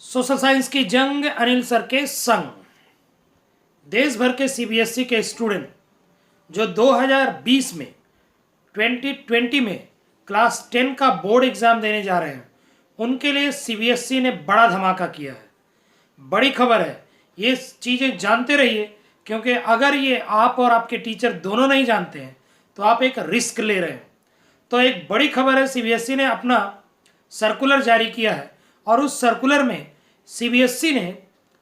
Social science की जंग Anil sir के संग। देश भर के सीबीएसई के स्टूडेंट जो 2020 में 2020 में क्लास 10 का बोर्ड एग्ज़ाम देने जा रहे हैं, उनके लिए सीबीएसई ने बड़ा धमाका किया है। बड़ी खबर है, ये चीज़ें जानते रहिए, क्योंकि अगर ये आप और आपके टीचर दोनों नहीं जानते हैं तो आप एक रिस्क ले रहे हैं। तो एक बड़ी खबर है, सीबीएसई ने अपना सर्कुलर जारी किया है और उस सर्कुलर में सीबीएसई ने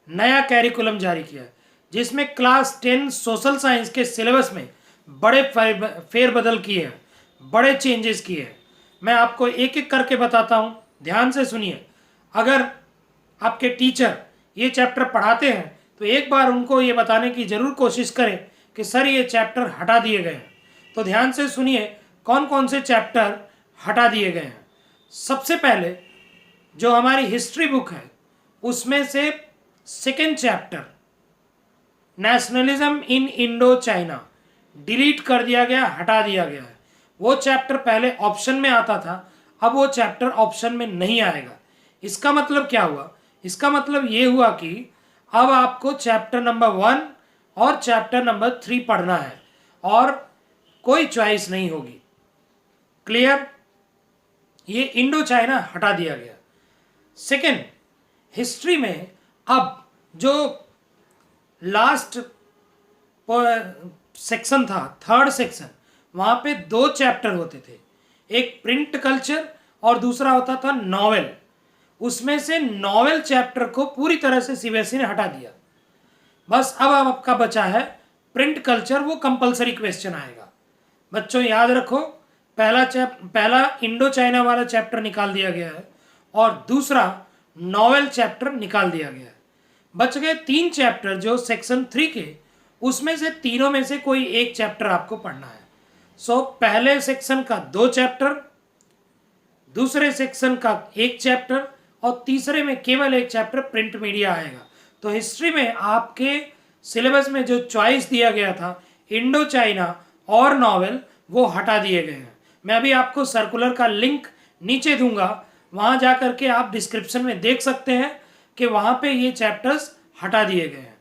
नया कैरिकुलम जारी किया है, जिसमें क्लास 10 सोशल साइंस के सिलेबस में बड़े फेरबदल किए हैं, बड़े चेंजेस किए हैं। मैं आपको एक एक करके बताता हूँ, ध्यान से सुनिए। अगर आपके टीचर ये चैप्टर पढ़ाते हैं तो एक बार उनको ये बताने की ज़रूर कोशिश करें कि सर ये चैप्टर हटा दिए गए हैं। तो ध्यान से सुनिए कौन कौन से चैप्टर हटा दिए गए हैं। सबसे पहले जो हमारी हिस्ट्री बुक है उसमें से second chapter nationalism in Indo China delete कर दिया गया, हटा दिया गया है। वो चैप्टर पहले ऑप्शन में आता था, अब वो चैप्टर ऑप्शन में नहीं आएगा। इसका मतलब क्या हुआ? इसका मतलब ये हुआ कि अब आपको चैप्टर नंबर 1 और चैप्टर नंबर 3 पढ़ना है और कोई चॉइस नहीं होगी। क्लियर? ये इंडो चाइना हटा दिया गया। सेकेंड, हिस्ट्री में अब जो लास्ट सेक्शन था, थर्ड सेक्शन, वहाँ पे 2 चैप्टर होते थे, एक प्रिंट कल्चर और दूसरा होता था नॉवेल। उसमें से नॉवेल चैप्टर को पूरी तरह से सीबीएसई ने हटा दिया। बस अब आपका बचा है प्रिंट कल्चर, वो कंपलसरी क्वेश्चन आएगा। बच्चों याद रखो, पहला इंडो चाइना वाला चैप्टर निकाल दिया गया है और दूसरा नॉवेल चैप्टर निकाल दिया गया है। बच गए 3 चैप्टर जो सेक्शन 3 के, उसमें से तीनों में से कोई एक चैप्टर आपको पढ़ना है। सो पहले सेक्शन का 2 चैप्टर, दूसरे सेक्शन का 1 चैप्टर और तीसरे में केवल 1 चैप्टर प्रिंट मीडिया आएगा। तो हिस्ट्री में आपके सिलेबस में जो चॉइस दिया गया था इंडो चाइना और नॉवेल, वो हटा दिए गए हैं। मैं अभी आपको सर्कुलर का लिंक नीचे दूंगा, वहाँ जा कर के आप डिस्क्रिप्शन में देख सकते हैं कि वहाँ पे ये चैप्टर्स हटा दिए गए हैं।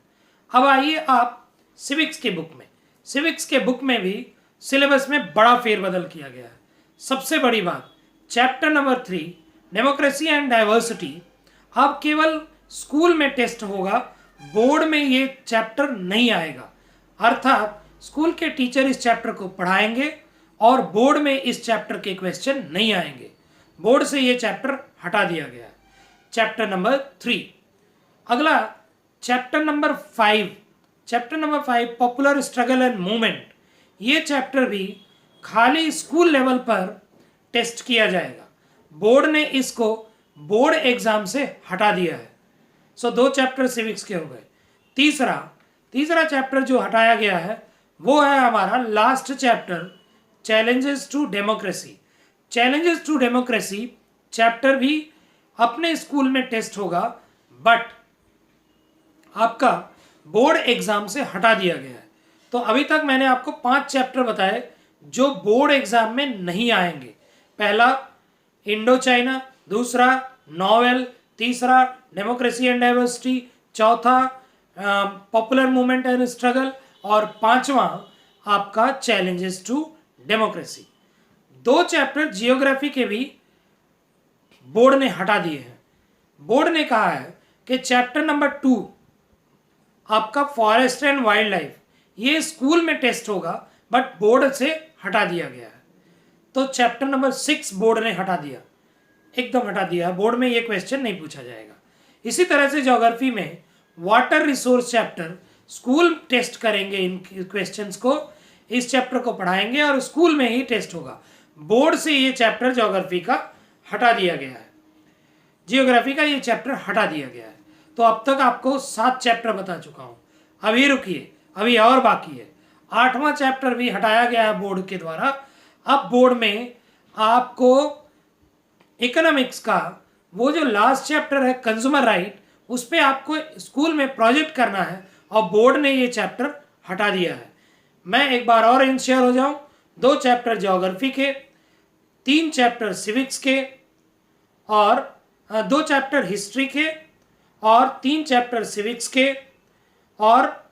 अब आइए आप सिविक्स की बुक में। सिविक्स के बुक में भी सिलेबस में बड़ा फेरबदल किया गया है। सबसे बड़ी बात, chapter number 3 democracy and diversity अब केवल स्कूल में टेस्ट होगा, बोर्ड में ये चैप्टर नहीं आएगा। अर्थात स्कूल के टीचर इस चैप्टर को पढ़ाएंगे और बोर्ड में इस चैप्टर के क्वेश्चन नहीं आएंगे। बोर्ड से ये चैप्टर हटा दिया गया है, चैप्टर नंबर 3। अगला chapter number 5, chapter number 5 popular struggle and movement. ये चैप्टर भी खाली स्कूल लेवल पर टेस्ट किया जाएगा। बोर्ड ने इसको बोर्ड एग्जाम से हटा दिया है। सो 2 चैप्टर सिविक्स के हो गए। तीसरा चैप्टर जो हटाया गया है वो है हमारा last chapter, challenges to democracy. Challenges to democracy chapter भी अपने स्कूल में टेस्ट होगा, बट आपका बोर्ड एग्जाम से हटा दिया गया है। तो अभी तक मैंने आपको 5 चैप्टर बताए जो बोर्ड एग्जाम में नहीं आएंगे। पहला इंडो चाइना, दूसरा नॉवेल, तीसरा डेमोक्रेसी एंड डाइवर्सिटी, चौथा पॉपुलर मूवमेंट एंड स्ट्रगल और 5वां आपका challenges to democracy. 2 chapter geography के भी बोर्ड ने हटा दिए हैं। बोर्ड ने कहा है कि चैप्टर नंबर 2 आपका फॉरेस्ट एंड वाइल्ड लाइफ, ये स्कूल में टेस्ट होगा बट बोर्ड से हटा दिया गया है। तो चैप्टर नंबर 6 बोर्ड ने हटा दिया, एकदम हटा दिया। बोर्ड में ये क्वेश्चन नहीं पूछा जाएगा। इसी तरह से ज्योग्राफी में water resource chapter school test करेंगे, इन क्वेश्चंस को, इस चैप्टर को पढ़ाएंगे और स्कूल में ही टेस्ट होगा। बोर्ड से ये चैप्टर ज्योग्राफी का हटा दिया गया है, जियोग्राफी का ये चैप्टर हटा दिया गया है। तो अब तक आपको 7 चैप्टर बता चुका हूँ। अभी रुकिए, अभी और बाकी है। 8वां चैप्टर भी हटाया गया है बोर्ड के द्वारा। अब बोर्ड में आपको इकोनॉमिक्स का वो जो लास्ट चैप्टर है कंज्यूमर राइट, उस पर आपको स्कूल में प्रोजेक्ट करना है और बोर्ड ने ये चैप्टर हटा दिया है। मैं एक बार और इंश्योर हो जाऊं, 2 चैप्टर ज्योग्राफी के, 3 चैप्टर सिविक्स के और 2 चैप्टर हिस्ट्री के और 3 चैप्टर सिविक्स के और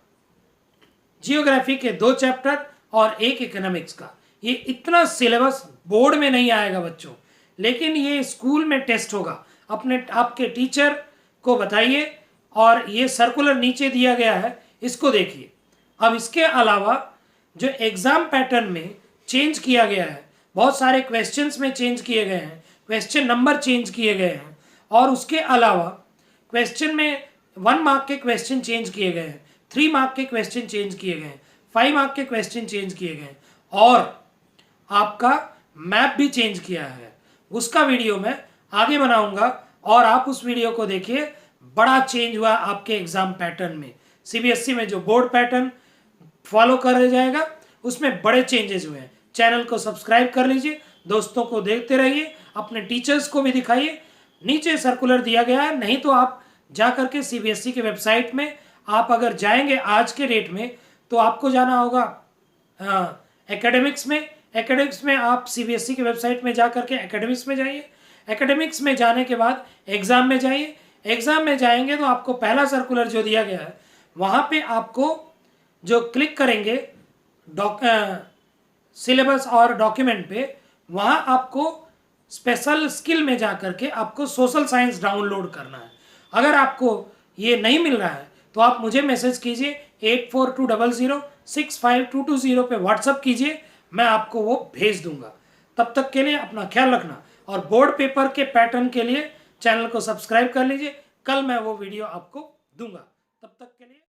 जियोग्राफी के 2 चैप्टर और 1 इकोनॉमिक्स का। ये इतना सिलेबस बोर्ड में नहीं आएगा बच्चों, लेकिन ये स्कूल में टेस्ट होगा। अपने आपके टीचर को बताइए, और ये सर्कुलर नीचे दिया गया है, इसको देखिए। अब इसके अलावा जो एग्ज़ाम पैटर्न में चेंज किया गया है, बहुत सारे क्वेश्चंस में चेंज किए गए हैं, क्वेश्चन नंबर चेंज किए गए हैं, और उसके अलावा क्वेश्चन में 1 मार्क के क्वेश्चन चेंज किए गए हैं, 3 मार्क के क्वेश्चन चेंज किए गए हैं, 5 मार्क के क्वेश्चन चेंज किए गए, और आपका मैप भी चेंज किया है। उसका वीडियो मैं आगे बनाऊंगा, और आप उस वीडियो को देखिए। बड़ा चेंज हुआ आपके एग्जाम पैटर्न में। सीबीएसई में जो बोर्ड पैटर्न फॉलो कर जाएगा उसमें बड़े चेंजेस हुए हैं। चैनल को सब्सक्राइब कर लीजिए, दोस्तों को देखते रहिए, अपने टीचर्स को भी दिखाइए। नीचे सर्कुलर दिया गया है, नहीं तो आप जा करके सीबीएसई के वेबसाइट में आप अगर जाएंगे आज के डेट में, तो आपको जाना होगा एकेडमिक्स में। एकेडमिक्स में आप सीबीएसई के वेबसाइट में जा करके एकेडमिक्स में जाइए। एकेडमिक्स में जाने के बाद एग्ज़ाम में जाइए। एग्ज़ाम में जाएंगे तो आपको पहला सर्कुलर जो दिया गया है, वहाँ पे आपको जो क्लिक करेंगे सिलेबस और डॉक्यूमेंट पे, वहाँ आपको स्पेशल स्किल में जा करके आपको सोशल साइंस डाउनलोड करना है। अगर आपको ये नहीं मिल रहा है तो आप मुझे मैसेज कीजिए 8420065220 पे व्हाट्सअप कीजिए, मैं आपको वो भेज दूंगा। तब तक के लिए अपना ख्याल रखना, और बोर्ड पेपर के पैटर्न के लिए चैनल को सब्सक्राइब कर लीजिए। कल मैं वो वीडियो आपको दूंगा। तब तक के लिए